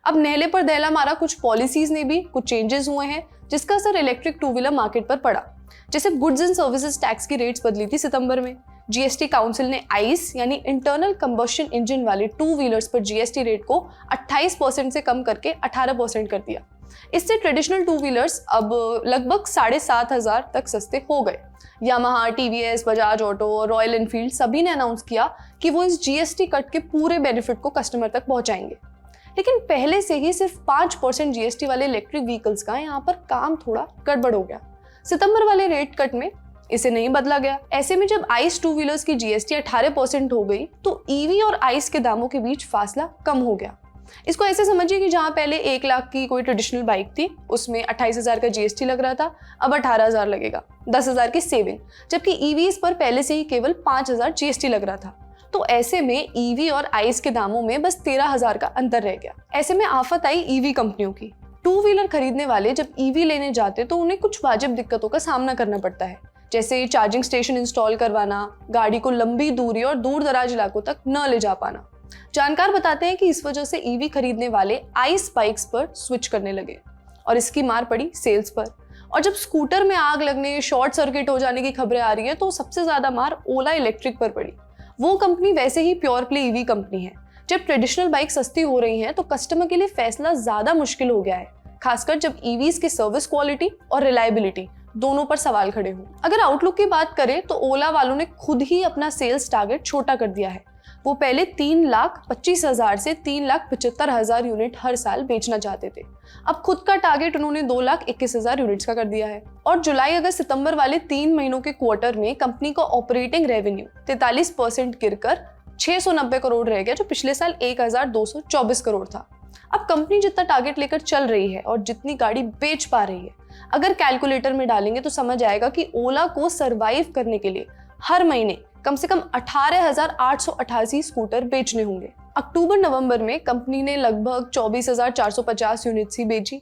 अब नहले पर दहला मारा कुछ पॉलिसीज ने भी कुछ चेंजेस हुए हैं जिसका असर इलेक्ट्रिक टू व्हीलर मार्केट पर पड़ा। जैसे गुड्स एंड सर्विसेज टैक्स की रेट्स बदली थी सितंबर में। जीएसटी काउंसिल ने आईस यानी इंटरनल कंबशन इंजन वाले टू व्हीलर्स पर जीएसटी रेट को 28% से कम करके 18% कर दिया। इससे ट्रेडिशनल टू व्हीलर्स अब लगभग 7,500 तक सस्ते हो गए। यामाहा, टीवीएस, बजाज ऑटो और रॉयल एनफील्ड सभी ने अनाउंस किया कि वो इस जीएसटी कट के पूरे बेनिफिट को कस्टमर तक पहुंचाएंगे। लेकिन पहले से ही सिर्फ 5% जीएसटी वाले इलेक्ट्रिक व्हीकल्स का यहाँ पर काम थोड़ा गड़बड़ हो गया। सितंबर वाले रेट कट में इसे नहीं बदला गया। ऐसे में जब आइस टू व्हीलर्स की जीएसटी 18% हो गई तो ईवी और आइस के दामों के बीच फासला कम हो गया। इसको ऐसे समझिए कि जहां पहले 1 लाख की कोई ट्रेडिशनल बाइक थी उसमें 28,000 का जीएसटी लग रहा था, अब 18,000 लगेगा, 10,000 की सेविंग। जबकि ईवीज पर पहले से ही केवल 5,000 जीएसटी लग रहा था। तो ऐसे में ईवी और आइस के दामों में बस 13,000 का अंतर रह गया। ऐसे में आफत आई ईवी कंपनियों की। टू व्हीलर खरीदने वाले जब ईवी लेने जाते तो उन्हें कुछ वाजिब दिक्कतों का सामना करना पड़ता है, जैसे चार्जिंग स्टेशन इंस्टॉल करवाना, गाड़ी को लंबी दूरी और दूर दराज इलाकों तक न ले जा पाना। जानकार बताते हैं कि इस वजह से ईवी खरीदने वाले आइस बाइक्स पर स्विच करने लगे और इसकी मार पड़ी सेल्स पर। और जब स्कूटर में आग लगने, शॉर्ट सर्किट हो जाने की खबरें आ रही है तो सबसे ज्यादा मार ओला इलेक्ट्रिक पर पड़ी। वो कंपनी वैसे ही प्योर प्ले ईवी कंपनी है। जब ट्रेडिशनल बाइक सस्ती हो रही हैं तो कस्टमर के लिए फैसला ज्यादा मुश्किल हो गया है, खासकर जब ईवीज की सर्विस क्वालिटी और रिलायबिलिटी दोनों पर सवाल खड़े हों। अगर आउटलुक की बात करें तो ओला वालों ने खुद ही अपना सेल्स टारगेट छोटा कर दिया है। वो पहले 3,25,000 से 3,75,000 यूनिट हर साल बेचना चाहते थे। अब खुद का टारगेट उन्होंने 2,21,000 यूनिट्स का कर दिया है। और जुलाई, अगस्त, सितंबर वाले 3 महीनों के क्वार्टर में कंपनी का ऑपरेटिंग रेवेन्यू 43% गिरकर 690 करोड़ रह गया, जो पिछले साल 1,224 करोड़ था। अब कंपनी जितना टारगेट लेकर चल रही है और जितनी गाड़ी बेच पा रही है, अगर कैलकुलेटर में डालेंगे तो समझ आएगा कि ओला को सरवाइव करने के लिए हर महीने कम से कम 18,888 स्कूटर बेचने होंगे। अक्टूबर नवंबर में कंपनी ने लगभग 24,450 यूनिट्स ही बेची।